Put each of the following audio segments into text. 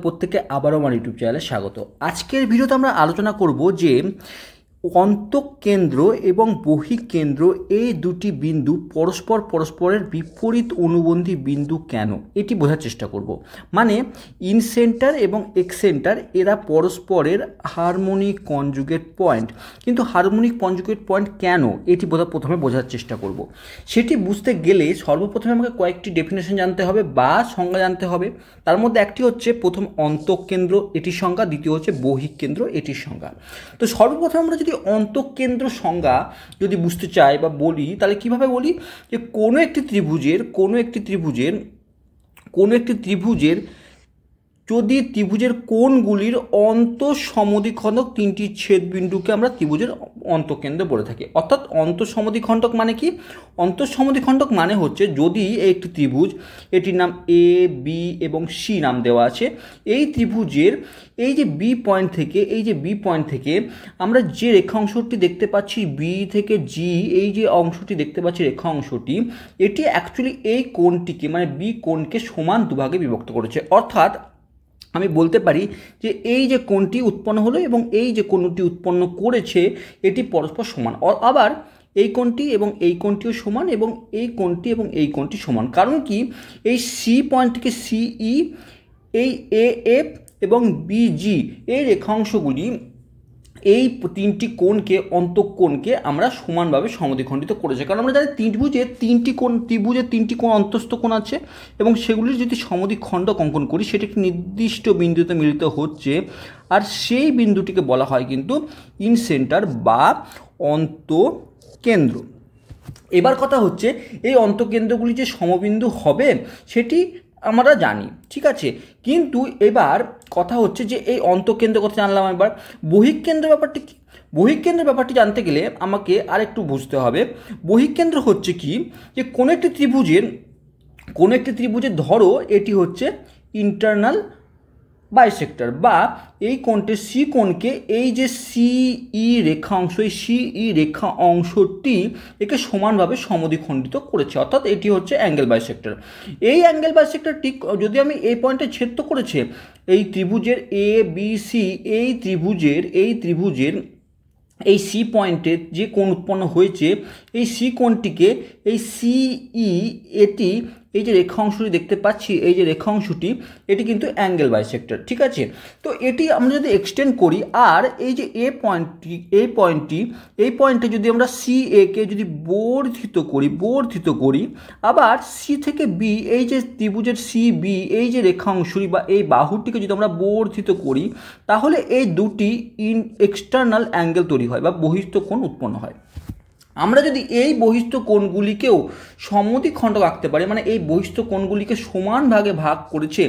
প্রত্যেককে আবারও আমার ইউটিউব চ্যানেলে স্বাগত। আজকের ভিডিওতে আমরা আলোচনা করব যে অন্তঃকেন্দ্র এবং বহিঃকেন্দ্র এই দুটি বিন্দু পরস্পরের বিপরীত অনুবন্ধী বিন্দু কেন, এটি বোঝার চেষ্টা করব। মানে ইনসেন্টার এবং এক্সেন্টার এরা পরস্পরের হারমোনিক কনজুগেট পয়েন্ট, কিন্তু হারমোনিক কনজুগেট পয়েন্ট কেন এটি প্রথমে বোঝার চেষ্টা করব। সেটি বুঝতে গেলে সর্বপ্রথমে আমাকে কয়েকটি ডেফিনেশন জানতে হবে বা সংজ্ঞা জানতে হবে। তার মধ্যে একটি হচ্ছে প্রথম অন্তঃকেন্দ্র, এটির সংজ্ঞা, দ্বিতীয় হচ্ছে বহিঃকেন্দ্র, এটির সংজ্ঞা। তো সর্বপ্রথম আমরা যদি অন্তঃকেন্দ্র সংজ্ঞা যদি বুঝতে চাই বা বলি, তাহলে কিভাবে বলি যে কোনো একটি ত্রিভুজের যদি ত্রিভুজের কোণগুলির অন্তঃসমদ্বিখণ্ডক তিনটি ছেদবিন্দুকে আমরা ত্রিভুজের অন্তঃকেন্দ্র বলে থাকি। অর্থাৎ অন্তঃসমদ্বিখণ্ডক মানে কি? অন্তঃসমদ্বিখণ্ডক মানে হচ্ছে যদি একটি ত্রিভুজ, এটির নাম এ, বি এবং সি নাম দেওয়া আছে, এই ত্রিভুজের এই যে বি পয়েন্ট থেকে আমরা যে রেখা অংশটি দেখতে পাচ্ছি বি থেকে জি, এই যে অংশটি দেখতে পাচ্ছি রেখা অংশটি, এটি অ্যাকচুয়ালি এই কোণটিকে মানে বি কোণকে সমান দুভাগে বিভক্ত করেছে। অর্থাৎ আমি বলতে পারি যে এই যে কোণটি উৎপন্ন হলো এবং এই যে কোণটি উৎপন্ন করেছে এটি পরস্পর সমান। আবার এই কোণটি এবং এই কোণটিও সমান এবং এই কোণটি এবং এই কোণটি সমান। কারণ কি, এই সি পয়েন্ট থেকে সিই, এই এ এফ এবং বিজি এই রেখাংশগুলি এই তিনটি কোণকে অন্তঃকোণকে আমরা সমানভাবে সমদ্বিখণ্ডিত করেছে। কারণ আমরা জানি ত্রিভুজের তিনটি কোণ অন্তস্থ কোণ আছে এবং সেগুলির যদি সমদ্বিখণ্ডক অঙ্কন করি সেটি একটি নির্দিষ্ট বিন্দুতে মিলিত হচ্ছে, আর সেই বিন্দুটিকে বলা হয় কিন্তু ইনসেন্টার বা অন্তঃকেন্দ্র। এবার কথা হচ্ছে এই অন্তঃকেন্দ্রগুলি যে সমবিন্দু হবে সেটি আমরা জানি, ঠিক আছে, কিন্তু এবার কথা হচ্ছে যে এই অন্তঃকেন্দ্র কথা জানলাম, এবার বহিঃকেন্দ্র ব্যাপারটি কি? বহিঃকেন্দ্র ব্যাপারটি জানতে গেলে আমাকে আরেকটু বুঝতে হবে। বহিঃকেন্দ্র হচ্ছে কি, যে কোনো একটি ত্রিভুজের ধরো এটি হচ্ছে ইন্টারনাল বাইসেক্টর, বা এই কোণটি সি কোণকে এই যে সিই রেখা অংশ, এই সিই রেখা অংশটি একে সমানভাবে সমদ্বিখণ্ডিত করেছে, অর্থাৎ এটি হচ্ছে অ্যাঙ্গেল বাইসেক্টর। এই অ্যাঙ্গেল বাইসেক্টরটি যদি আমি এই পয়েন্টে ছেদ করেছে এই ত্রিভুজের এ বি সি, এই ত্রিভুজের এই সি পয়েন্টে যে কোণ উৎপন্ন হয়েছে এই সি কোণটিকে এই সিই, এটি এই যে রেখা অংশটি দেখতে পাচ্ছি, এই যে রেখা অংশটি এটি কিন্তু অ্যাঙ্গেল বাইসেক্টর, ঠিক আছে। তো এটি আমরা যদি এক্সটেন্ড করি, আর এই যে এই পয়েন্টে যদি আমরা সি এ কে যদি বর্ধিত করি, আবার সি থেকে বি এই যে ত্রিভুজের সি বি এই যে রেখা অংশটি বা এই বাহুটিকে যদি আমরা বর্ধিত করি, তাহলে এই দুটি এক্সটার্নাল অ্যাঙ্গেল তৈরি হয় বা বহিস্থ কোণ উৎপন্ন হয়। আমরা যদি এই বহিস্থ কোণগুলিকেও সমদ্বিখণ্ডক আঁকতে পারি, মানে এই বহিস্থ কোণগুলিকে সমান ভাগে ভাগ করেছে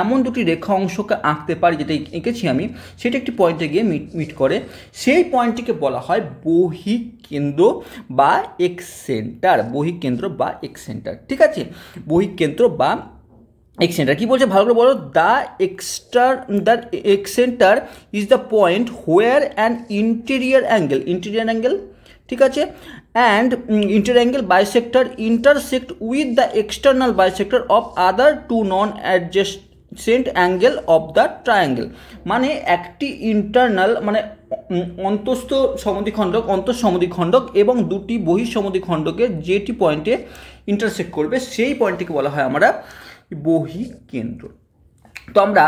এমন দুটি রেখা অংশকে আঁকতে পারি, যেটা এঁকেছি আমি, সেটা একটি পয়েন্টে গিয়ে মিট করে, সেই পয়েন্টটিকে বলা হয় বহিঃকেন্দ্র বা এক্সেন্টার। ঠিক আছে, বহিঃকেন্দ্র বা এক্সেন্টার কি বলছে ভালো করে বলো। The excenter is the point where an interior angle, ঠিক আছে, and interior angle bisector intersect with the external bisector of other two non adjacent angle of the triangle. মানে একটি ইন্টারনাল মানে অন্তঃসমদ্বিখণ্ডক এবং দুটি বহিঃসমদ্বিখণ্ডকের যেটি পয়েন্টে ইন্টারসেক্ট করবে সেই পয়েন্টটিকে বলা হয় আমরা বহিঃকেন্দ্র। তো আমরা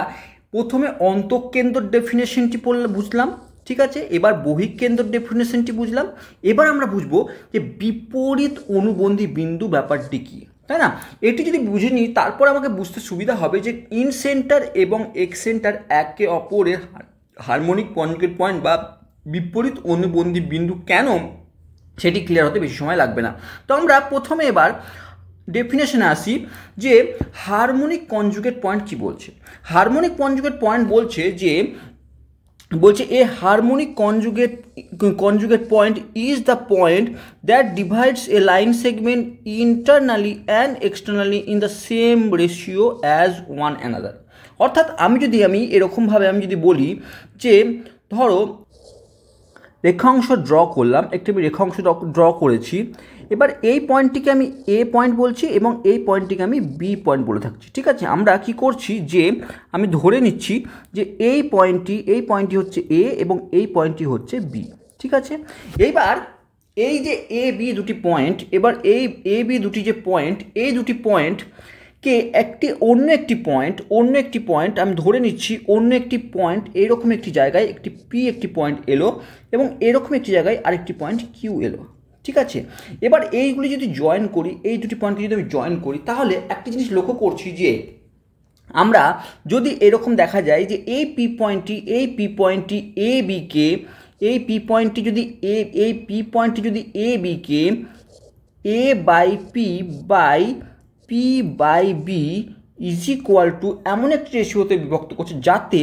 প্রথমে অন্তঃকেন্দ্র ডেফিনেশনটি বুঝলাম, ঠিক আছে, এবার বহিঃকেন্দ্র ডেফিনেশনটি বুঝলাম। এবার আমরা বুঝবো যে বিপরীত অনুবন্ধী বিন্দু ব্যাপারটি কি, তাই না? এটি যদি বুঝে নিই তারপর আমাকে বুঝতে সুবিধা হবে যে ইনসেন্টার এবং এক্সেন্টার একে অপরের হারমোনিক কনজুগেট পয়েন্ট বা বিপরীত অনুবন্ধী বিন্দু কেন, সেটি ক্লিয়ার হতে বেশি সময় লাগবে না। তো আমরা প্রথমে এবার ডেফিনেশনে আসি যে হারমোনিক কনজুগেট পয়েন্ট কি বলছে। হারমোনিক কনজুগেট পয়েন্ট বলছে a harmonic conjugate point is the point that divides a line segment internally and externally in the same ratio as one another। অর্থাৎ আমি এরকমভাবে যদি বলি যে ধরো রেখাংশ ড্র করলাম, একটি আমি রেখাংশ ড্র করেছি এবার এই পয়েন্টটিকে আমি এ পয়েন্ট বলছি এবং এই পয়েন্টটিকে আমি বি পয়েন্ট বলে থাকছি। ঠিক আছে, আমরা কি করছি যে আমি ধরে নিচ্ছি যে এই পয়েন্টটি হচ্ছে এ এবং এই পয়েন্টটি হচ্ছে বি। ঠিক আছে, এইবার এই যে এ বি দুটি পয়েন্ট, এবার এই এ বি দুটি যে পয়েন্ট, এই দুটি পয়েন্টকে অন্য একটি পয়েন্ট আমি ধরে নিচ্ছি, অন্য একটি পয়েন্ট এরকম একটি জায়গায় একটি পয়েন্ট এলো এবং এরকম একটি জায়গায় আরেকটি পয়েন্ট কিউ এলো। ঠিক আছে, এবার এইগুলি যদি জয়েন করি, এই দুটি পয়েন্টকে যদি আমি জয়েন করি, তাহলে একটা জিনিস লক্ষ্য করছি যে আমরা যদি এরকম দেখা যায় যে এই পি পয়েন্টটি এ বিকে, এই পি পয়েন্টটি যদি এ বিকে A by P by B is equal to এমন একটি রেশিওতে বিভক্ত করছে যাতে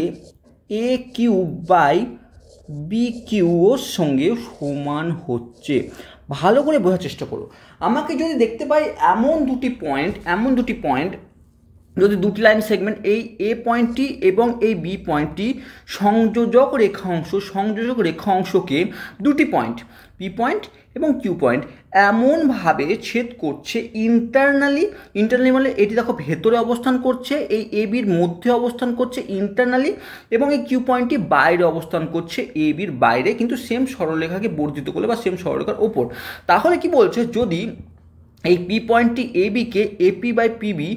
এ কিউ বাই বি কিউর সঙ্গে সমান হচ্ছে। ভালো করে বোঝার চেষ্টা করো। আমাকে যদি দেখতে পাই এমন দুটি পয়েন্ট যদি দুটি লাইন সেগমেন্ট, এই এ পয়েন্টটি এবং এই বি পয়েন্টটি সংযোজক রেখা অংশকে দুটি পয়েন্ট পি পয়েন্ট এবং কিউ পয়েন্ট এমনভাবে ছেদ করছে ইন্টারনালি মানে এটি দেখো ভেতরে অবস্থান করছে, এই এ বির মধ্যে অবস্থান করছে ইন্টারনালি, এবং এই কিউ পয়েন্টটি বাইরে অবস্থান করছে এ বির বাইরে, কিন্তু সেম সরলরেখাকে বর্ধিত করলে বা সেম সরলরেখার ওপর। তাহলে কি বলছে, যদি এই পি পয়েন্টটি এ বিকে এপি বাই পিবি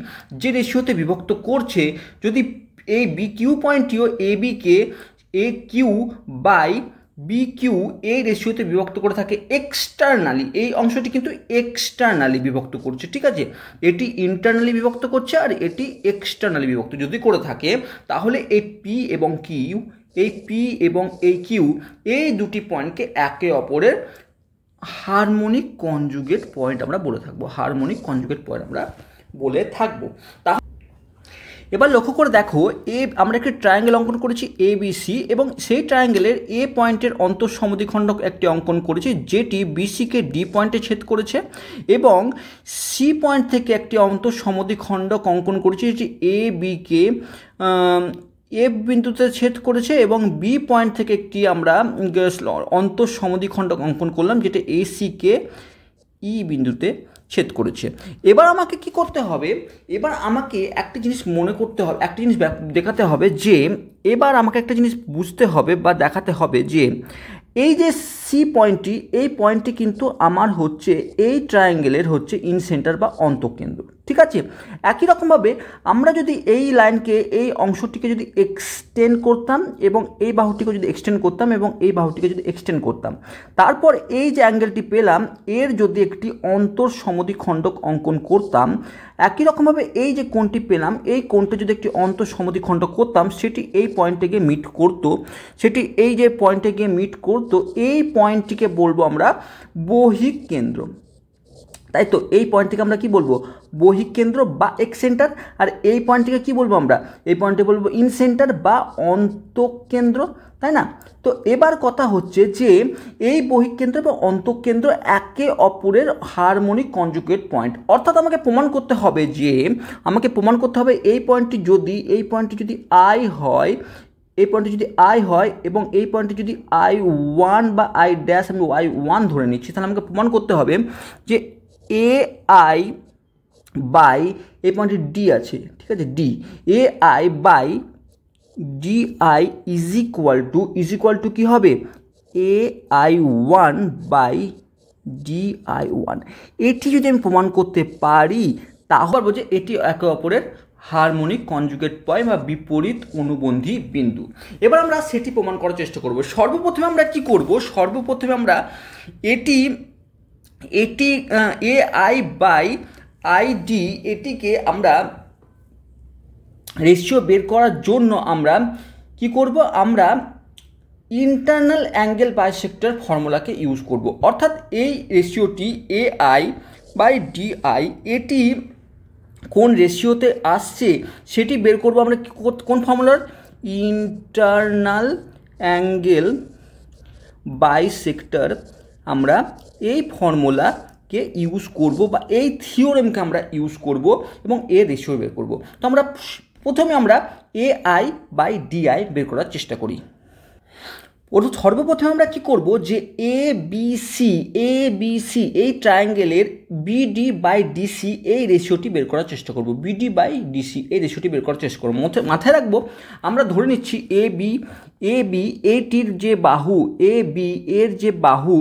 যে রেশিওতে বিভক্ত করছে, যদি এই বি কিউ পয়েন্টটিও এ বিকে A Q by B Q এই রেশিওতে বিভক্ত করে থাকে এক্সটার্নালি, এই অংশটি কিন্তু এক্সটার্নালি বিভক্ত করছে। ঠিক আছে, এটি ইন্টারনালি বিভক্ত করছে আর এটি এক্সটার্নালি বিভক্ত যদি করে থাকে, তাহলে এই পি এবং কিউ এই দুটি পয়েন্টকে একে অপরের হারমোনিক কনজুগেট পয়েন্ট আমরা বলে থাকবো। এবার লক্ষ্য করে দেখো, আমরা একটি ট্রায়াঙ্গেল অঙ্কন করেছি এ বি সি, এবং সেই ট্রায়াঙ্গেলের এ পয়েন্টের অন্তঃসমদ্বিখণ্ডক একটি অঙ্কন করেছি যেটি বিসিকে ডি পয়েন্টে ছেদ করেছে, এবং সি পয়েন্ট থেকে একটি অন্তঃসমদ্বিখণ্ডক অঙ্কন করেছি যেটি এ বিকে এফ বিন্দুতে ছেদ করেছে, এবং বি পয়েন্ট থেকে একটি আমরা অন্তঃসমদ্বিখণ্ডক অঙ্কন করলাম যেটা এসিকে ই বিন্দুতে ছেদ করেছে। এবার আমাকে কি করতে হবে, এবার আমাকে একটা জিনিস মনে করতে হবে, একটা জিনিস দেখাতে হবে যে, এবার আমাকে একটা জিনিস বুঝতে হবে বা দেখাতে হবে যে এই যে সি পয়েন্টটি, এই পয়েন্টটি কিন্তু আমার হচ্ছে এই ট্রায়াঙ্গেলের হচ্ছে ইন সেন্টার বা অন্তঃকেন্দ্র। ঠিক আছে, একই রকমভাবে আমরা যদি এই লাইনকে, এই অংশটিকে যদি এক্সটেন্ড করতাম এবং এই বাহুটিকে যদি এক্সটেন্ড করতাম এবং এই বাহুটিকে যদি এক্সটেন্ড করতাম, তারপর এই যে অ্যাঙ্গেলটি পেলাম এর যদি একটি অন্তঃসমদ্বিখণ্ডক অঙ্কন করতাম, একই রকমভাবে এই যে কোণটি পেলাম, এই কোণটা যদি একটি অন্তঃসমদ্বিখণ্ডক করতাম, সেটি এই পয়েন্টে গিয়ে মিট করতো, এই পয়েন্টটিকে বলবো আমরা বহিক কেন্দ্র। তাই তো, এই পয়েন্টটিকে আমরা কি বলবো, বহিক কেন্দ্র বা এক্স সেন্টার, আর এই পয়েন্টটিকে কি বলবো আমরা, এই পয়েন্টে বলবো ইন সেন্টার বা অন্তঃকেন্দ্র, তাই না? তো এবার কথা হচ্ছে যে এই বহিক কেন্দ্র এবং অন্তঃকেন্দ্র একে অপরের হারমোনিক কনজুগেট পয়েন্ট, অর্থাৎ আমাকে প্রমাণ করতে হবে এই পয়েন্টটি যদি আই হয়, এবং এই পয়েন্টটি যদি I1 বা I ড্যাশ আমি Y1 ধরে নিচ্ছি, তাহলে আমাকে প্রমাণ করতে হবে যে এ আই বাই এই পয়েন্টটি ডি আছে, ঠিক আছে, D A I by D I is equal to কী হবে, AI1 বাই DI1। এটি যদি আমি প্রমাণ করতে পারি তাহলে বলবো যে এটি একে অপরের হারমোনিক কনজুগেট পয়েন্ট বা বিপরীত অনুবন্ধী বিন্দু। এবার আমরা সেটি প্রমাণ করার চেষ্টা করব। সর্বপ্রথমে আমরা কি করব, আমরা এটি এ আই বাই আইডি এটিকে আমরা রেশিও বের করার জন্য আমরা কি করব, আমরা ইন্টারনাল অ্যাঙ্গেল বাইসেক্টর ফর্মুলাকে ইউজ করব। অর্থাৎ এই রেশিওটি এ আই বাই ডিআই এটি কোন রেশিওতে আসছে সেটি বের করব আমরা কোন ফর্মুলার, ইন্টারনাল অ্যাঙ্গেল বাইসেক্টর। আমরা এই ফর্মুলাকে ইউজ করব বা এই থিওরেমকে আমরা ইউজ করব এবং এর রেশিও বের করব। তো আমরা প্রথমে আমরা এ আই বাই ডিআই বের করার চেষ্টা করি। অর্থাৎ সর্বপ্রথমে আমরা কি করব যে এ বি সি এই ট্রায়াঙ্গেলের বিডি বাই ডিসি এই রেশিওটি বের করার চেষ্টা করব। বিডি বাই ডিসি এই রেশিওটি বের করার চেষ্টা করব। মাথায় রাখবো আমরা ধরে নিচ্ছি এ বি এইটির যে বাহু এ বি এর যে বাহু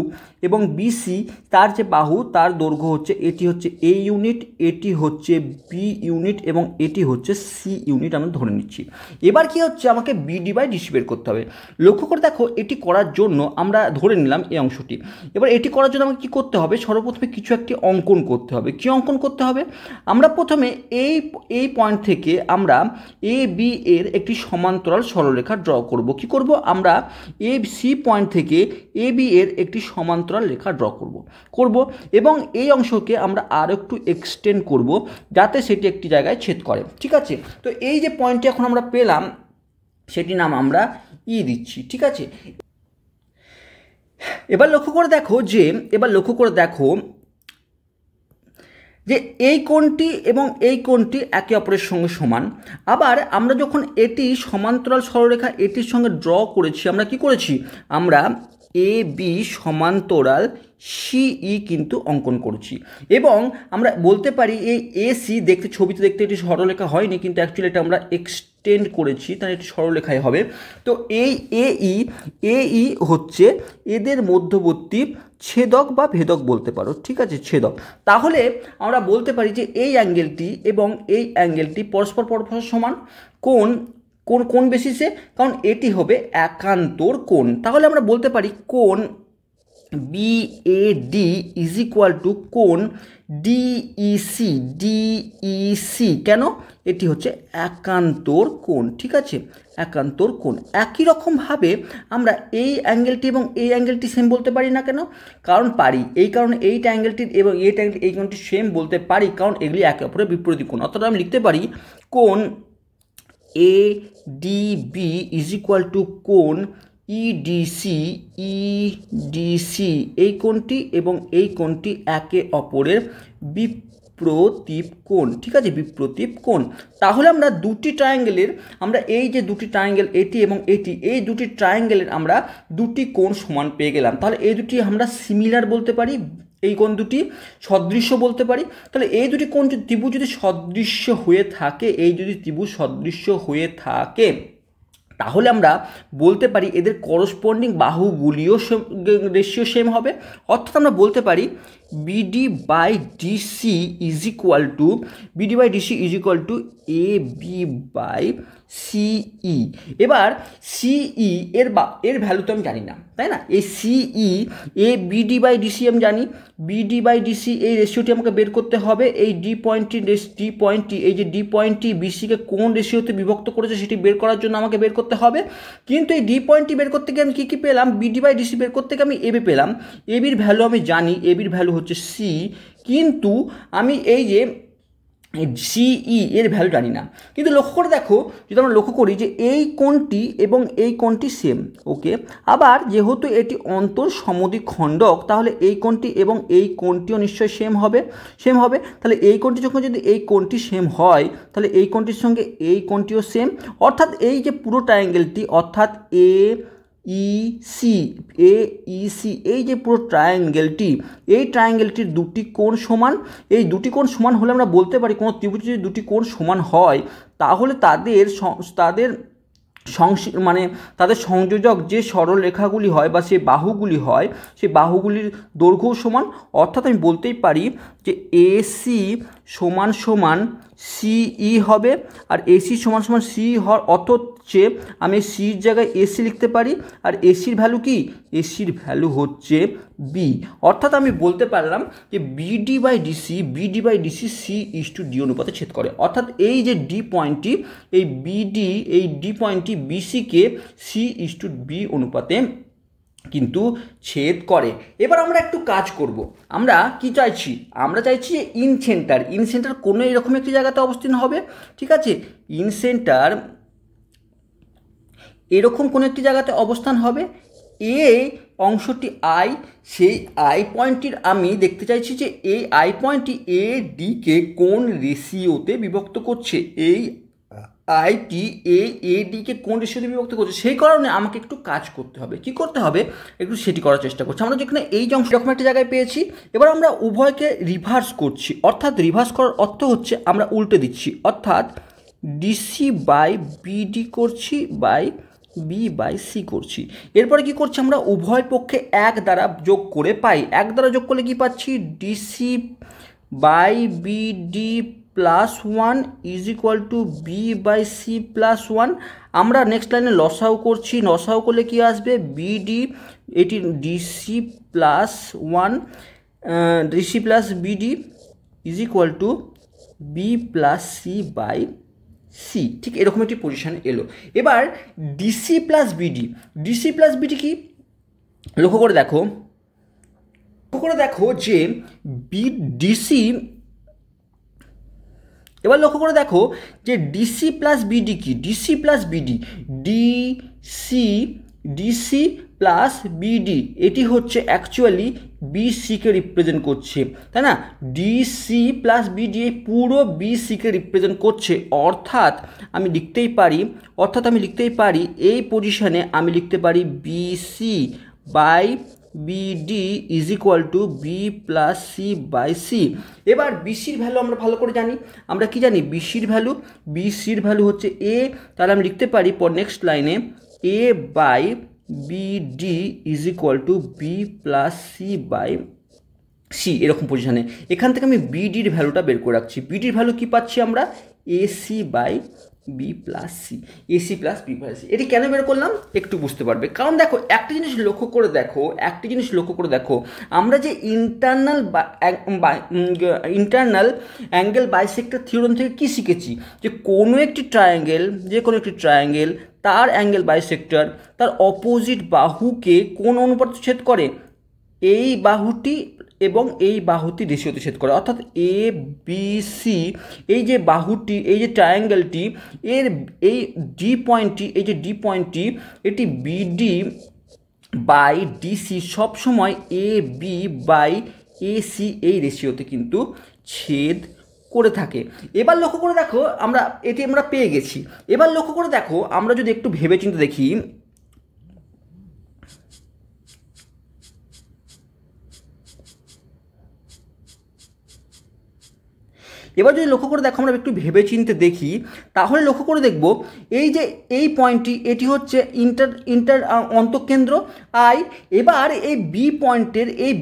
এবং বিসি তার যে বাহু তার দৈর্ঘ্য হচ্ছে, এটি হচ্ছে এ ইউনিট, এটি হচ্ছে বি ইউনিট এবং এটি হচ্ছে সি ইউনিট আমরা ধরে নিচ্ছি। এবার কি হচ্ছে, আমাকে বিডি বাই ডিসি বের করতে হবে। লক্ষ্য করে দেখো, এটি করার জন্য আমরা ধরে নিলাম এই অংশটি। এবার এটি করার জন্য আমাকে কী করতে হবে, সর্বপ্রথমে কিছু একটি অঙ্কন করতে হবে। কী অঙ্কন করতে হবে, আমরা প্রথমে এই পয়েন্ট থেকে আমরা এ বি এর একটি সমান্তরাল সরলরেখা ড্র করব। কি করব, আমরা এ সি পয়েন্ট থেকে এ বি এর একটি সমান্তরাল রেখা ড্র করব এবং এই অংশকে আমরা আরও একটু এক্সটেন্ড করব যাতে সেটি একটি জায়গায় ছেদ করে। ঠিক আছে, তো এই যে পয়েন্টটি এখন আমরা পেলাম সেটি নাম আমরা ই দিচ্ছি। ঠিক আছে, এবার লক্ষ্য করে দেখো যে এই কোণটি এবং এই কোণটি একে অপরের সঙ্গে সমান। আবার আমরা যখন এটি সমান্তরাল সরলরেখা এটির সঙ্গে ড্র করেছি, আমরা কি করেছি, আমরা এ বি সমান্তরাল সিই কিন্তু অঙ্কন করছি এবং আমরা বলতে পারি এই এসি ছবিতে দেখতে এটি সরলরেখা হয়নি, কিন্তু অ্যাকচুয়ালি এটা আমরা এক্সটেন্ড করেছি, তাহলে এটি সরলরেখায় হবে। তো এই এই হচ্ছে এদের মধ্যবর্তী ছেদক বা ভেদক বলতে পারো। ঠিক আছে, ছেদক। তাহলে আমরা বলতে পারি যে এই অ্যাঙ্গেলটি এবং এই অ্যাঙ্গেলটি পরস্পর সমান। কোন বেসিসে, কারণ এটি হবে একান্তর কোণ। তাহলে আমরা বলতে পারি কোণ বিএডি ইজ ইকুয়াল টু কোণ ডিইসি। কেন, এটি হচ্ছে একান্তর কোণ। ঠিক আছে, একান্তর কোণ। একই রকমভাবে আমরা এই অ্যাঙ্গেলটি এবং এই অ্যাঙ্গেলটি সেম বলতে পারি না কেন, কারণ পারি। এই কারণে এইটা অ্যাঙ্গেলটির এবং এইটা অ্যাঙ্গেল এই কোণটি সেম বলতে পারি, কারণ এগুলি একে অপরের বিপরীত কোণ। অর্থাৎ আমি লিখতে পারি কোণ এডিবি ইজ ইকুয়াল টু কোণ ইডিসি এই কোণটি এবং এই কোণটি একে অপরের বিপ্রতীপ কোণ। ঠিক আছে, বিপ্রতীপ কোণ। তাহলে আমরা দুটি ট্রায়াঙ্গেলের আমরা এই যে দুটি ট্রায়াঙ্গেল এটি এবং এটি, এই দুটি ট্রায়াঙ্গেলের আমরা দুটি কোণ সমান পেয়ে গেলাম। তাহলে এই দুটি আমরা সিমিলার বলতে পারি, এই কোণ দুটি সদৃশ্য বলতে পারি। তাহলে এই দুটি কোণ ত্রিভুজ যদি সদৃশ্য হয়ে থাকে, তাহলে আমরা বলতে পারি এদের করসপন্ডিং বাহুগুলিও রেশিও সেম হবে। অর্থাৎ আমরা বলতে পারি BD by DC is equal to A B by CE. এবার সিই এর ভ্যালু তো আমি জানি না, তাই না। এই সিই এ বিডি বাই ডিসি আমি জানি, বিডি বাই ডিসি এই রেশিওটি আমাকে বের করতে হবে। এই ডি পয়েন্টটি বিসিকে কোন রেশিওতে বিভক্ত করেছে সেটি বের করার জন্য আমাকে বের করতে হবে। কিন্তু এই ডি পয়েন্টটি বের করতে গিয়ে আমি কী পেলাম, বিডি বাই ডিসি বের করতে গিয়ে আমি এবি পেলাম। এবির ভ্যালু আমি জানি, এবির ভ্যালু হচ্ছে সি, কিন্তু আমি এই যে সিই এর ভ্যালু জানি না। কিন্তু লক্ষ্য করে দেখো, যদি আমরা লক্ষ্য করি যে এই কোণটি এবং এই কোণটি সেম, ওকে। আবার যেহেতু এটি অন্তর সমদ্বিখণ্ডক, তাহলে এই কোণটি এবং এই কোণটিও নিশ্চয়ই সেম হবে। তাহলে এই কোণটি যখন যদি এই কোণটি সেম হয়, তাহলে এই কোণটির সঙ্গে এই কোণটিও সেম। অর্থাৎ এই যে পুরো ট্রায়াঙ্গেলটি, অর্থাৎ এইসি এই যে পুরো এই ট্রায়াঙ্গেলটির দুটি কোণ সমান। এই দুটি কোণ সমান হলে আমরা বলতে পারি কোনো ত্রিভুজ যদি দুটি কোণ সমান হয়, তাহলে তাদের সংযোজক যে সরল রেখাগুলি হয় বা সেই বাহুগুলি হয়, সেই বাহুগুলির দৈর্ঘ্যও সমান। অর্থাৎ আমি বলতেই পারি যে এসি সমান সিই হবে, আর এসি সমান সিই হওয়ার অর্থ হচ্ছে আমি সির জায়গায় এসি লিখতে পারি। আর এসির ভ্যালু কি, এসির ভ্যালু হচ্ছে বি। অর্থাৎ আমি বলতে পারলাম যে BD by DC C is to D অনুপাতে ছেদ করে। অর্থাৎ এই যে ডি পয়েন্টটি, এই ডি পয়েন্টটি বিসিকে সি ইস টু বি অনুপাতে কিন্তু ছেদ করে। এবার আমরা একটু কাজ করব। আমরা কি চাইছি, আমরা চাইছি ইন সেন্টার কোনো এরকম একটি জায়গাতে অবস্থান হবে। ঠিক আছে, ইন সেন্টার এরকম কোনো একটি জায়গাতে অবস্থান হবে। এই অংশটি আই, সেই আই পয়েন্টটির আমি দেখতে চাইছি যে এই আই পয়েন্টটি এ ডিকে কোন রেশিওতে বিভক্ত করছে। এই আইটি এডিকে কোন রেশিওতে বিভক্ত করছে, সেই কারণে আমাকে একটু কাজ করতে হবে। কি করতে হবে, একটু সেটি করার চেষ্টা করছি। আমরা যেখানে এই অংশ এরকম একটা জায়গায় পেয়েছি, এবার আমরা উভয়কে রিভার্স করছি। অর্থাৎ রিভার্স করার অর্থ হচ্ছে আমরা উল্টে দিচ্ছি, অর্থাৎ ডিসি বাই বিডি করছি বাই বি বাই সি করছি। এরপরে কি করছি, আমরা উভয় পক্ষে এক দ্বারা যোগ করে পাই। এক দ্বারা যোগ করলে কি পাচ্ছি, DC by BD plus 1 is equal to B by C plus 1। আমরা নেক্সট লাইনে লসাও করছি, লসাও করলে কি আসবে, বিডি, এটি DC plus 1 DC plus BD is equal to B plus C by C. ঠিক এরকম একটি পজিশন এলো। এবার DC plus BD, DC plus BD কি, লক্ষ্য করে দেখো যে ডিসি, এবার লক্ষ্য করে দেখো যে ডিসি প্লাস বিডি কি, DC plus BD, DC plus BD এটি হচ্ছে অ্যাকচুয়ালি বিসিকে রিপ্রেজেন্ট করছে, তাই না? ডিসি প্লাস বিডি এই পুরো বিসিকে রিপ্রেজেন্ট করছে। অর্থাৎ আমি লিখতেই পারি এই পজিশনে আমি লিখতে পারি BC by BD is equal to B plus C by C. এবার বিসির ভ্যালু আমরা ভালো করে জানি, আমরা কি জানি, বিসির ভ্যালু হচ্ছে এ। তাহলে আমি লিখতে পারি পর নেক্সট লাইনে A by BD is equal to B plus C by C, এরকম পজিশনে। এখান থেকে আমি বিডির ভ্যালুটা বের করে রাখছি। বিডির ভ্যালু কি পাচ্ছি আমরা, AC by B plus C, AC plus B plus C. এটি কেন বের করলাম একটু বুঝতে পারবে। কারণ দেখো একটা জিনিস লক্ষ্য করে দেখো, আমরা যে ইন্টারনাল অ্যাঙ্গেল বাইসেক্টর থিওরেম থেকে কি শিখেছি, যে কোনো একটি ট্রায়াঙ্গেল তার অ্যাঙ্গেল বাইসেক্টর তার অপোজিট বাহুকে কোন অনুপাতে ছেদ করে, এই বাহুটি এবং এই বাহুটি রেশিওতে ছেদ করে। অর্থাৎ এ বি সি, এই যে বাহুটি, এই যে ট্রায়াঙ্গেলটি, এর এই ডি পয়েন্টটি এটি বিডি বাই ডিসি সবসময় এ বি বাই এ সি এই রেশিওতে কিন্তু ছেদ করে থাকে। এবার লক্ষ্য করে দেখো আমরা পেয়ে গেছি। এবার লক্ষ্য করে দেখো, আমরা যদি একটু ভেবেচিন্তে দেখি, এবার যদি লক্ষ্য করে দেখো, আমরা একটু ভেবেচিন্তে দেখি, তাহলে লক্ষ্য করে দেখব এই যে এই পয়েন্টটি এটি হচ্ছে ইন্টার অন্তঃকেন্দ্র আই। এবার এই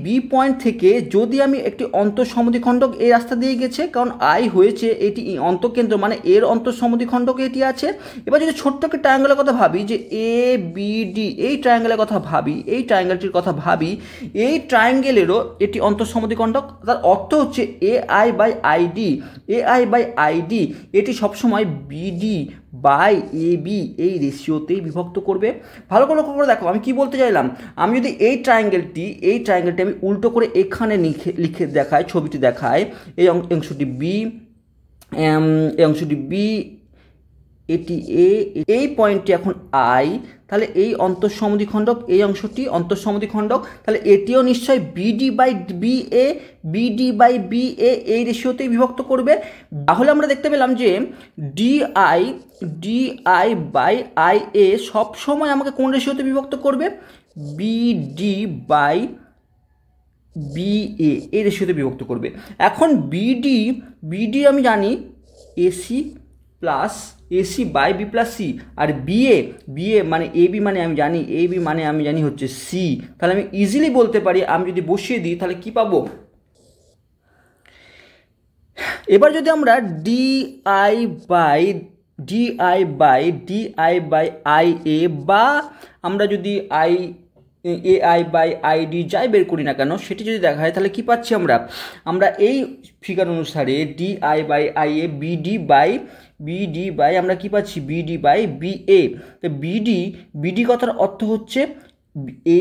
বি পয়েন্ট থেকে যদি আমি একটি অন্তঃসমদ্বিখণ্ডক এই রাস্তা দিয়ে গেছে, কারণ আই হয়েছে এটি অন্তঃকেন্দ্র মানে এর অন্তঃসমদ্বিখণ্ডক এটি আছে। এবার যদি ছোট্ট একটা ট্রায়াঙ্গেলের কথা ভাবি, যে এ বি ডি এই ট্রায়াঙ্গেলের কথা ভাবি, এই ট্রায়াঙ্গেলেরও এটি অন্তঃসমদ্বিখণ্ডক। তার অর্থ হচ্ছে এ আই বাই আইডি এটি সবসময় বিডি বাই এ বি এই রেশিওতেই বিভক্ত করবে। ভালো করে লক্ষ্য করে দেখো আমি কি বলতে চাইলাম। আমি যদি এই ট্রায়াঙ্গেলটি আমি উল্টো করে এখানে লিখে দেখাই, ছবিটি দেখায়, এই অংশটি বি, এটি এ, এই পয়েন্টটি এখন আই, তাহলে এই অন্তঃসমদ্বিখণ্ডক, এই অংশটি অন্তঃসমদ্বিখণ্ডক, তাহলে এটিও নিশ্চয়ই বিডি বাই বি এ এই রেশিওতেই বিভক্ত করবে। তাহলে আমরা দেখতে পেলাম যে ডিআই বাই আই এ সবসময় আমাকে কোন রেশিওতে বিভক্ত করবে, বিডি বাই বি এ এই রেশিওতে বিভক্ত করবে। এখন বিডি আমি জানি AC by B plus C, আর বিএ মানে এবি মানে আমি জানি হচ্ছে সি। তাহলে আমি ইজিলি বলতে পারি, আমি যদি বসিয়ে দিই তাহলে কি পাবো। এবার যদি আমরা ডিআই বাই আই এ, বা আমরা যদি এআই বাই আইডি যাই বের করি না কেন সেটি যদি দেখা হয়, তাহলে কি পাচ্ছি আমরা এই ফিগার অনুসারে DI by I A BD by আমরা কি পাচ্ছি, বিডি বাই বি এ। তো বিডি কথার অর্থ হচ্ছে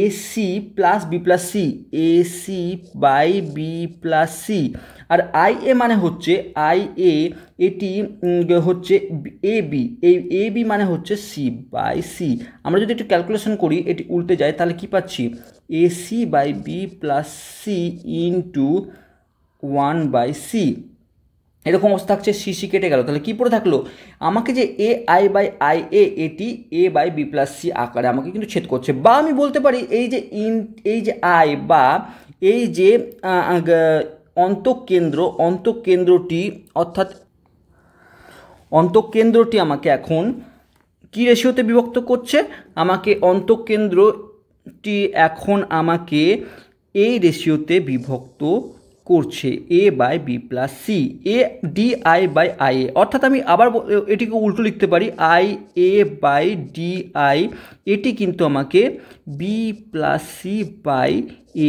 AC plus B plus C, AC by B plus C. আর আই এ মানে হচ্ছে এটি হচ্ছে এ বি, এই এ বি মানে হচ্ছে সি বাই সি। আমরা যদি একটু ক্যালকুলেশন করি, এটি উল্টে যায়, তাহলে কি পাচ্ছি, AC by B plus C into 1 by C. এরকম অবস্থা থাকছে, সিসি কেটে গেল, তাহলে কি পড়ে থাকলো, আমাকে যে A I by I A এটি A by B plus C আকারে আমাকে কিন্তু ছেদ করছে। বা আমি বলতে পারি এই যে আই বা এই যে অন্তঃকেন্দ্রটি অর্থাৎ অন্তঃকেন্দ্রটি আমাকে এখন কি রেশিওতে বিভক্ত করছে, আমাকে অন্তঃকেন্দ্রটি এখন আমাকে এই রেশিওতে বিভক্ত করছে, A by B plus C, A D I by I A. অর্থাৎ আমি আবার এটিকে উল্টো লিখতে পারি, I A by D I, এটি কিন্তু আমাকে B plus C by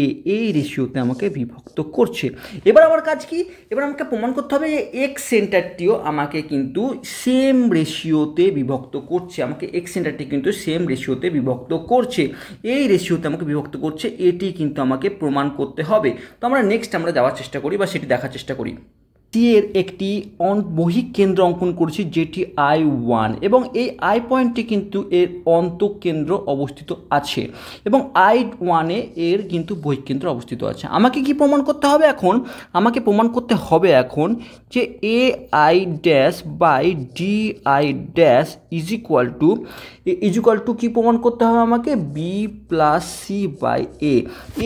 A এই রেশিওতে আমাকে বিভক্ত করছে। এবার আমার কাজ কি, এবার আমাকে প্রমাণ করতে হবে যে এক্স সেন্টারটিও আমাকে কিন্তু সেম রেশিওতে বিভক্ত করছে, আমাকে এক্স সেন্টারটি কিন্তু সেম রেশিওতে বিভক্ত করছে, এই রেশিওতে আমাকে বিভক্ত করছে, এটি কিন্তু আমাকে প্রমাণ করতে হবে। তো আমরা নেক্সট আমরা যাওয়ার চেষ্টা করি বা সেটি দেখার চেষ্টা করি। সি এর একটি বহিক কেন্দ্র অঙ্কন করেছি যেটি I1 এবং এই আই পয়েন্টটি কিন্তু এর অন্তঃকেন্দ্র অবস্থিত আছে এবং I1 এর কিন্তু বহিক কেন্দ্র অবস্থিত আছে। আমাকে কি প্রমাণ করতে হবে এখন, আমাকে প্রমাণ করতে হবে এখন যে A I dash by D I dash is equal to কি প্রমাণ করতে হবে আমাকে, B plus C by A,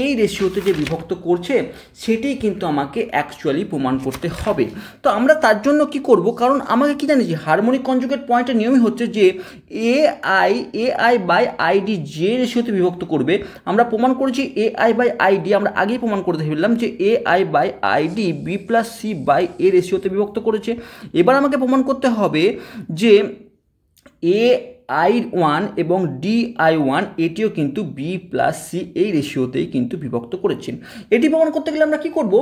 এই রেশিওতে যে বিভক্ত করছে সেটি কিন্তু আমাকে অ্যাকচুয়ালি প্রমাণ করতে হবে। তো আমরা তার জন্য কি করব, কারণ আমাকে কি জানি যে হারমোনিক কনজুগেট পয়েন্টের নিয়মই হচ্ছে যে এ আই বাই আইডি যে রেশিওতে বিভক্ত করবে, আমরা প্রমাণ করেছি এ আই বাই আইডি, আমরা আগেই প্রমাণ করতে ফেললাম যে A I by ID B plus C by A রেশিওতে বিভক্ত করেছে। এবার আমাকে প্রমাণ করতে হবে যে এ I1 এবং DI1 এটিও কিন্তু বি প্লাস সি এই রেশিওতেই কিন্তু বিভক্ত করেছেন। এটি প্রমাণ করতে গেলে আমরা কি করব,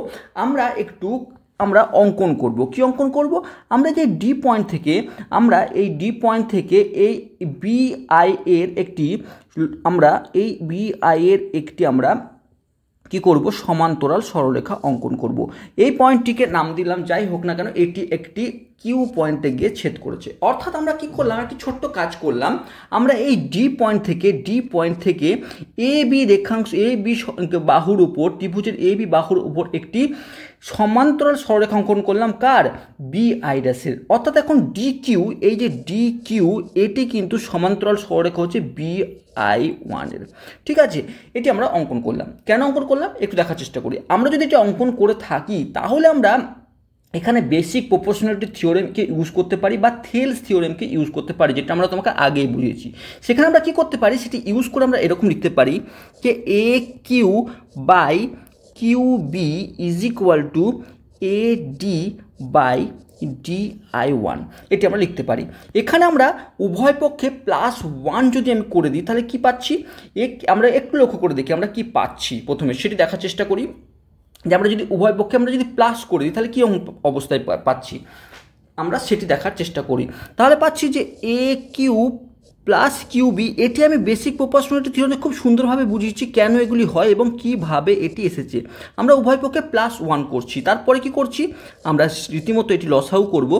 আমরা অঙ্কন করব। কি অঙ্কন করব, আমরা যে ডি পয়েন্ট থেকে এই বিআই এর একটি আমরা কি করব, সমান্তরাল সরলরেখা অঙ্কন করব। এই পয়েন্টটিকে নাম দিলাম যাই হোক না কেন, এটি একটি কিউ পয়েন্টে গিয়ে ছেদ করেছে। অর্থাৎ আমরা কি করলাম, একটি ছোট্ট কাজ করলাম, আমরা এই ডি পয়েন্ট থেকে এ বি রেখাংশ, এ বি বাহুর উপর, ত্রিভুজের এ বি বাহুর উপর একটি সমান্তরাল সরলরেখা অঙ্কন করলাম, কার, বি আই ড্যাশের। অর্থাৎ এখন ডি কিউ, এই যে ডি কিউ এটি কিন্তু সমান্তরাল সরলরেখা হচ্ছে বি I1 এর। ঠিক আছে, এটি আমরা অঙ্কন করলাম। কেন অঙ্কন করলাম একটু দেখার চেষ্টা করি। আমরা যদি এটি অঙ্কন করে থাকি তাহলে আমরা এখানে বেসিক প্রপোর্শনালিটি থিওরেমকে ইউজ করতে পারি বা থেলস থিওরেমকে ইউজ করতে পারি, যেটা আমরা তোমাকে আগেই বুঝিয়েছি। সেখানে আমরা কি করতে পারি, সেটি ইউজ করে আমরা এরকম লিখতে পারি যে A Q by Q B is equal to A D by DI1, এটি আমরা লিখতে পারি। এখানে আমরা উভয় পক্ষে +1 যদি আমি করে দিই তাহলে কি পাচ্ছি, আমরা একটু লক্ষ্য করে দেখি আমরা কি পাচ্ছি, প্রথমে সেটি দেখার চেষ্টা করি যে আমরা যদি উভয় পক্ষে আমরা যদি প্লাস করে দিই তাহলে কী অবস্থায় পাচ্ছি, আমরা সেটি দেখার চেষ্টা করি। তাহলে পাচ্ছি যে এ কিউ প্লাস কিউবি, এটি আমি বেসিক প্রপোর্শনালিটি থিওরেমে খুব সুন্দরভাবে বুঝিয়েছি কেন এগুলি হয় এবং কিভাবে এটি এসেছে। আমরা উভয় পক্ষে +1 করছি, তারপরে কি করছি, আমরা রীতিমতো এটি লসাউ করব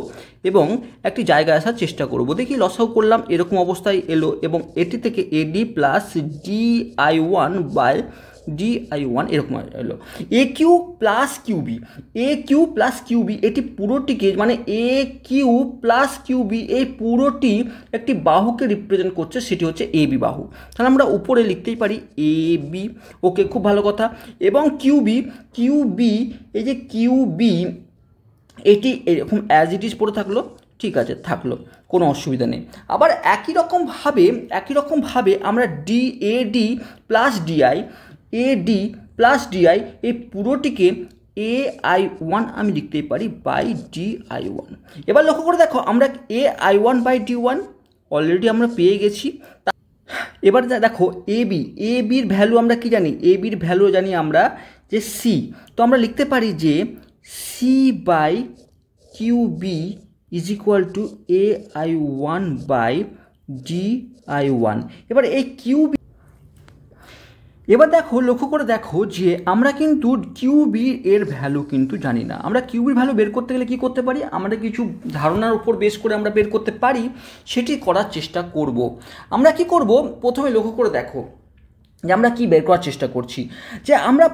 এবং একটি জায়গায় আসার চেষ্টা করব। দেখি লসাউ করলাম, এরকম অবস্থায় এলো এবং এটি থেকে এডি প্লাস DI1 বাই DI1 এরকম এলো। এ কিউ প্লাস কিউবি এটি পুরোটিকে মানে এ কিউ প্লাস কিউবি এই পুরোটি একটি বাহুকে রিপ্রেজেন্ট করছে, সেটি হচ্ছে এ বি বাহু। তাহলে আমরা উপরে লিখতেই পারি এ বি, ওকে, খুব ভালো কথা। এবং কিউবি এই যে কিউবি এটি এরকম অ্যাজ ইট ইজ পড়ে থাকলো, ঠিক আছে, থাকলো, কোনো অসুবিধা নেই। আবার একই রকমভাবে আমরা এডি প্লাস ডিআই এই পুরোটিকে AI1 আমি লিখতেই পারি বাই DI1। এবার লক্ষ্য করে দেখো, আমরা AI1 বাই D1 অলরেডি আমরা পেয়ে গেছি। এবার দেখো এবির ভ্যালু আমরা কি জানি, এবির ভ্যালু জানি আমরা যে সি, তো আমরা লিখতে পারি যে C by QB is equal to AI1 by DI1। এবার এই কিউবি, এবার দেখো লক্ষ্য করে দেখো যে আমরা কিন্তু কিউবি এর ভ্যালু কিন্তু জানি না। আমরা কিউবির ভ্যালু বের করতে গেলে কি করতে পারি, আমরা কিছু ধারণার উপর বেস করে আমরা বের করতে পারি, সেটি করার চেষ্টা করব। আমরা কি করব, প্রথমে লক্ষ্য করে দেখো যে আমরা কি বের করার চেষ্টা করছি, যে আমরা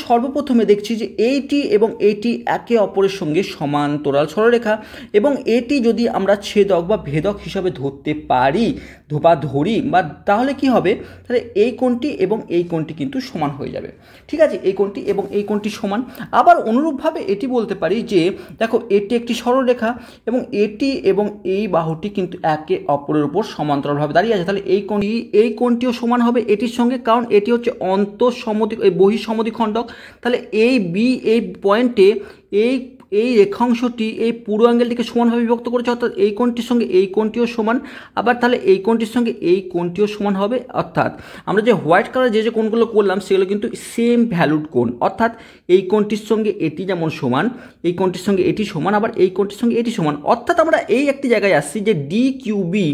সর্বপ্রথমে দেখছি যে এইটি এবং এইটি একে অপরের সঙ্গে সমান্তরাল সরলরেখা, এবং এটি যদি আমরা ছেদক বা ভেদক হিসাবে ধরতে পারি বা ধরি বা তাহলে কি হবে, তাহলে এই কোণটি এবং এই কোণটি কিন্তু সমান হয়ে যাবে। ঠিক আছে, এই কোণটি এবং এই কোণটি সমান। আবার অনুরূপভাবে এটি বলতে পারি যে দেখো এটি একটি সরলরেখা এবং এটি এবং এই বাহুটি কিন্তু একে অপরের উপর সমান্তরালভাবে দাঁড়িয়ে আছে, তাহলে এই কোণটিও সমান হবে এটির সঙ্গে, কারণ এটি হচ্ছে বহিঃসমদ্বিখণ্ডক। তাহলে এই বি এই পয়েন্টে এই রেখাংশটি এই পুরো অ্যাঙ্গেলটিকে সমানভাবে বিভক্ত করেছে, অর্থাৎ এই কোণটির সঙ্গে এই কোণটিও সমান। আবার তাহলে এই কোণটির সঙ্গে এই কোণটিও সমান হবে, অর্থাৎ আমরা যে হোয়াইট কালার যে কোণগুলো করলাম সেগুলো কিন্তু সেম ভ্যালুড কোণ, অর্থাৎ এই কোণটির সঙ্গে এটি যেমন সমান, এই কোণটির সঙ্গে এটি সমান, আবার এই কোণটির সঙ্গে এটি সমান। অর্থাৎ আমরা এই একটি জায়গায় আসছি যে ডি কিউ বি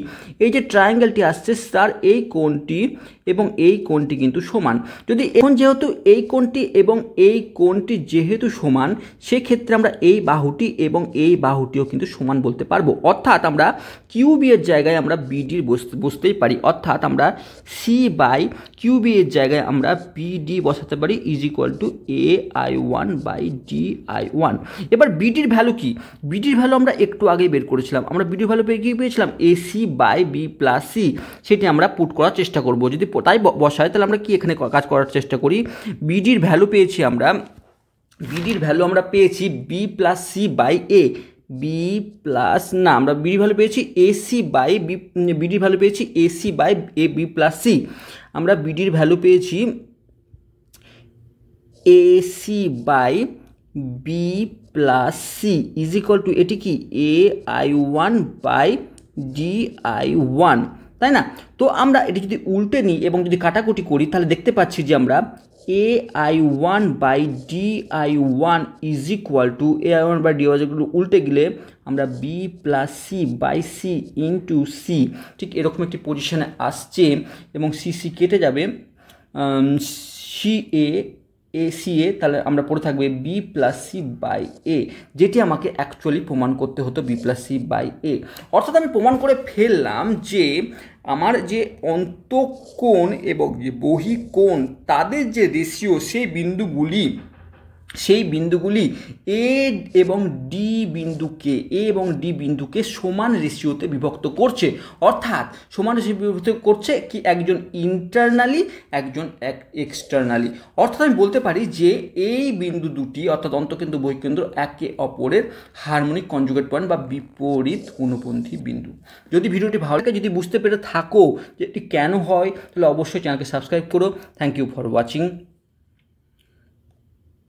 এই যে ট্রায়াঙ্গেলটি আসছে তার এই কোণটি এবং এই কোণটি কিন্তু সমান। যদি এখন যেহেতু এই কোণটি এবং এই কোণটি যেহেতু সমান, সেক্ষেত্রে আমরা এই বাহুটি এবং এই বাহুটিও কিন্তু সমান বলতে পারবো। অর্থাৎ আমরা কিউবি এর জায়গায় আমরা বিডির বসতেই পারি, অর্থাৎ আমরা সি বাই কিউবি এর জায়গায় আমরা বিডি বসাতে পারি is equal to A I one by D I one. এবার বিডির ভ্যালু কি? বিডির ভ্যালু আমরা একটু আগেই বের করেছিলাম। আমরা বিডির ভ্যালু পেয়েছিলাম AC by B plus C, সেটি আমরা পুট করার চেষ্টা করব। যদি তাই বসায় তাহলে আমরা কি এখানে কাজ করার চেষ্টা করি, বিডির ভ্যালু পেয়েছি আমরা B plus C by A, B plus না আমরা বিডির ভ্যালু পেয়েছি এসি বাই বি, বিডির ভ্যালু পেয়েছি AC by A B plus C. আমরা বিডির ভ্যালু পেয়েছি AC by B plus C is equal to এটি কি A I one by D I one, তাই না? তো আমরা এটি যদি উল্টে নিই এবং যদি কাটাকুটি করি তাহলে দেখতে পাচ্ছি যে আমরা A I one by D I one is equal to A I one by D I উল্টে গেলে আমরা B plus C by C into C, ঠিক এরকম একটি পজিশনে আসছে এবং সি সি কেটে যাবে, সি এ সি এ, তাহলে আমরা পড়ে থাকবে বি প্লাস সি বাই এ, যেটি আমাকে অ্যাকচুয়ালি প্রমাণ করতে হতো বি প্লাস সি বাই এ। অর্থাৎ আমি প্রমাণ করে ফেললাম যে আমার যে অন্তঃকোণ এবং যে বহিঃকোণ তাদের যে রেশিও সেই বিন্দুগুলি এ এবং ডি বিন্দুকে সমান রেশিওতে বিভক্ত করছে, অর্থাৎ সমান রেশিও বিভক্ত করছে কি একজন ইন্টারনালি একজন এক্সটার্নালি। অর্থাৎ আমি বলতে পারি যে এই বিন্দু দুটি অর্থাৎ অন্তঃকেন্দ্র বহিঃকেন্দ্র একে অপরের হারমোনিক কনজুগেট পয়েন্ট বা বিপরীত অনুপন্থী বিন্দু। যদি ভিডিওটি ভালো লাগে, যদি বুঝতে পেরে থাকো যে এটি কেন হয়, তাহলে অবশ্যই চ্যানেলকে সাবস্ক্রাইব করো। Thank you for watching.